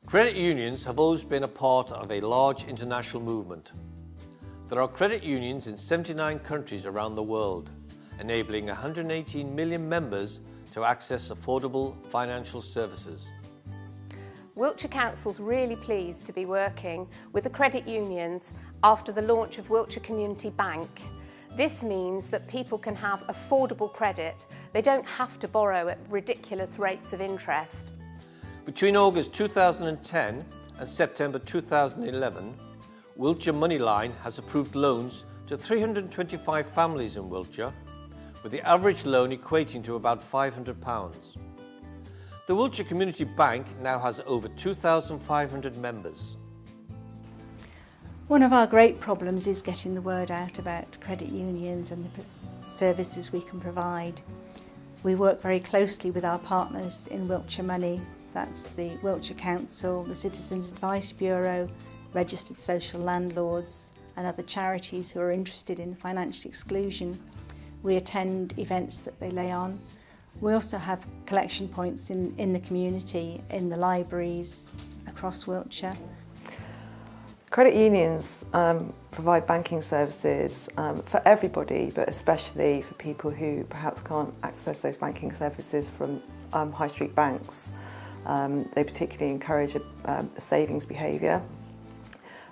Credit unions have always been a part of a large international movement. There are credit unions in 79 countries around the world, enabling 118 million members to access affordable financial services. Wiltshire Council's really pleased to be working with the credit unions after the launch of Wiltshire Community Bank. This means that people can have affordable credit. They don't have to borrow at ridiculous rates of interest. Between August 2010 and September 2011, Wiltshire Moneyline has approved loans to 325 families in Wiltshire, with the average loan equating to about £500. The Wiltshire Community Bank now has over 2,500 members. One of our great problems is getting the word out about credit unions and the services we can provide. We work very closely with our partners in Wiltshire Money. That's the Wiltshire Council, the Citizens Advice Bureau, registered social landlords and other charities who are interested in financial exclusion. We attend events that they lay on. We also have collection points in the community, in the libraries across Wiltshire. Credit unions provide banking services for everybody, but especially for people who perhaps can't access those banking services from high street banks. They particularly encourage a savings behaviour,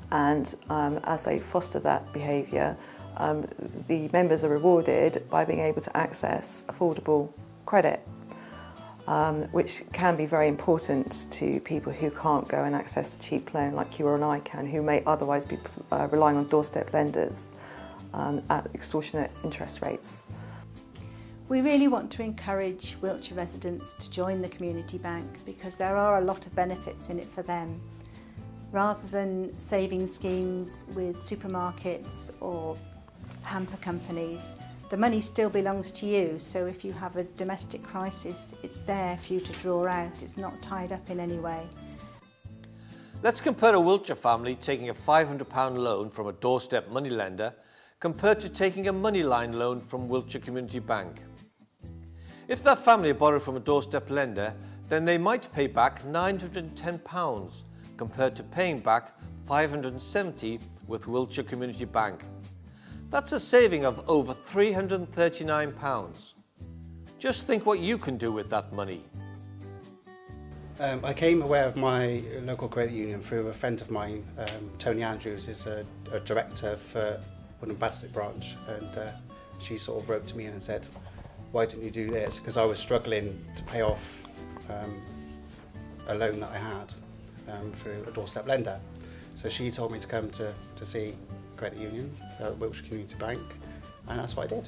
and as they foster that behaviour, the members are rewarded by being able to access affordable credit, which can be very important to people who can't go and access a cheap loan like you or I can, who may otherwise be relying on doorstep lenders at extortionate interest rates. We really want to encourage Wiltshire residents to join the community bank because there are a lot of benefits in it for them. Rather than saving schemes with supermarkets or hamper companies, the money still belongs to you, so if you have a domestic crisis, it's there for you to draw out, it's not tied up in any way. Let's compare a Wiltshire family taking a £500 loan from a doorstep moneylender compared to taking a Moneyline loan from Wiltshire Community Bank. If that family borrowed from a doorstep lender, then they might pay back £910 compared to paying back £570 with Wiltshire Community Bank. That's a saving of over £339. Just think what you can do with that money. I came aware of my local credit union through a friend of mine, Tony Andrews, is a director for Woodham Battersea branch, and she sort of wrote to me and said, why didn't you do this? Because I was struggling to pay off a loan that I had through a doorstep lender. So she told me to come to see credit union, Wiltshire Community Bank, and that's what I did.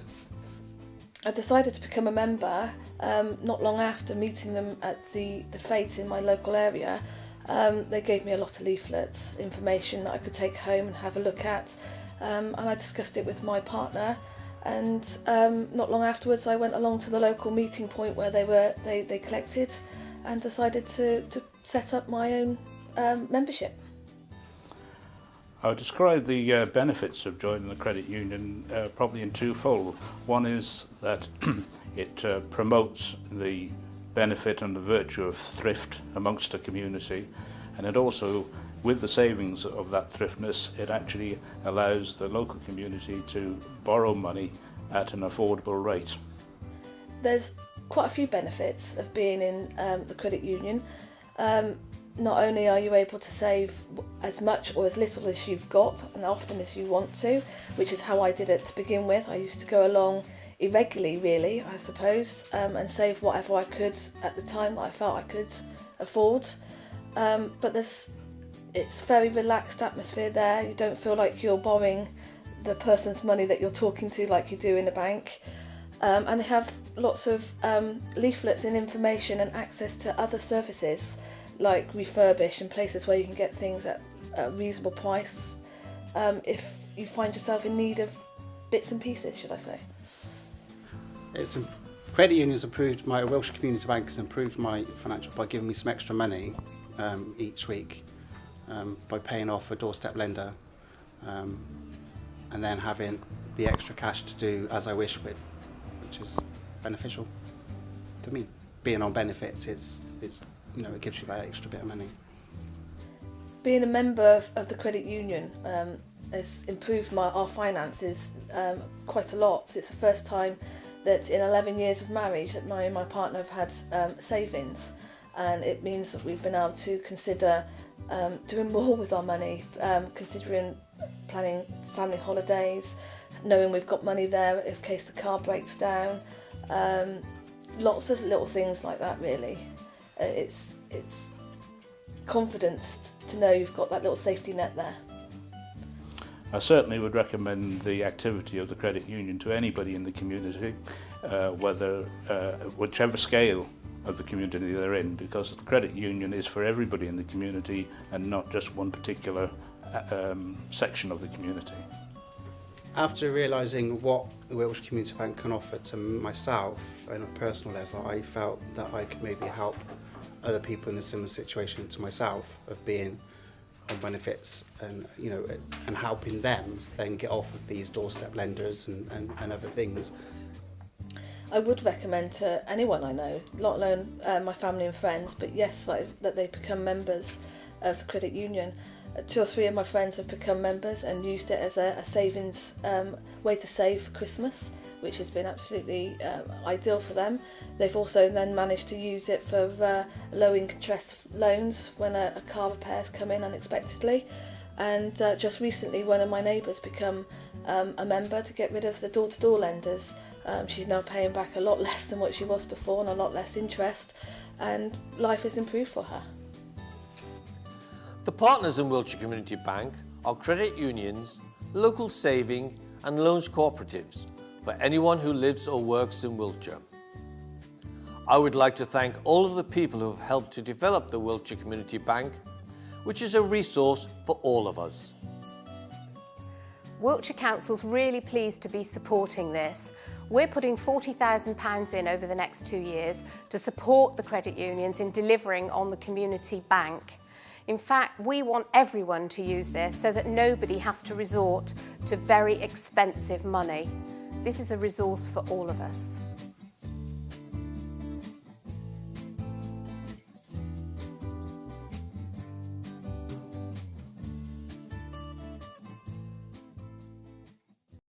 I decided to become a member not long after meeting them at the fete in my local area. They gave me a lot of leaflets, information that I could take home and have a look at, and I discussed it with my partner, and not long afterwards I went along to the local meeting point where they collected and decided to set up my own membership. I would describe the benefits of joining the credit union probably in twofold. One is that it promotes the benefit and the virtue of thrift amongst the community, and it also, with the savings of that thriftness, it actually allows the local community to borrow money at an affordable rate. There's quite a few benefits of being in the credit union. Not only are you able to save as much or as little as you've got and often as you want to, which is how I did it to begin with. I used to go along irregularly, really, I suppose, and save whatever I could at the time that I felt I could afford. But it's very relaxed atmosphere there. You don't feel like you're borrowing the person's money that you're talking to like you do in a bank. And they have lots of leaflets and information and access to other services like refurbish and places where you can get things at a reasonable price if you find yourself in need of bits and pieces, should I say. Credit unions approved, my Wiltshire Community Bank has improved my financial by giving me some extra money each week by paying off a doorstep lender and then having the extra cash to do as I wish with, which is beneficial to me. Being on benefits, it's you know, it gives you that extra bit of money. Being a member of the credit union has improved our finances quite a lot. It's the first time that in 11 years of marriage that me and my partner have had savings, and it means that we've been able to consider doing more with our money, considering planning family holidays, knowing we've got money there in case the car breaks down, lots of little things like that really. It's confidence to know you've got that little safety net there. I certainly would recommend the activity of the credit union to anybody in the community, whichever scale of the community they're in, because the credit union is for everybody in the community and not just one particular section of the community. After realising what the Wiltshire Community Bank can offer to myself on a personal level, I felt that I could maybe help other people in a similar situation to myself of being on benefits, and and helping them then get off of these doorstep lenders and other things. I would recommend to anyone I know, not alone my family and friends, but yes, that they become members of the credit union. 2 or 3 of my friends have become members and used it as a savings way to save for Christmas, which has been absolutely ideal for them. They've also then managed to use it for low interest loans when a car repairs come in unexpectedly. And just recently one of my neighbours become a member to get rid of the door-to-door lenders. She's now paying back a lot less than what she was before and a lot less interest, and life has improved for her. The partners in Wiltshire Community Bank are credit unions, local saving and loans cooperatives for anyone who lives or works in Wiltshire. I would like to thank all of the people who have helped to develop the Wiltshire Community Bank, which is a resource for all of us. Wiltshire Council's really pleased to be supporting this. We're putting £40,000 in over the next 2 years to support the credit unions in delivering on the community bank. In fact, we want everyone to use this so that nobody has to resort to very expensive money. This is a resource for all of us.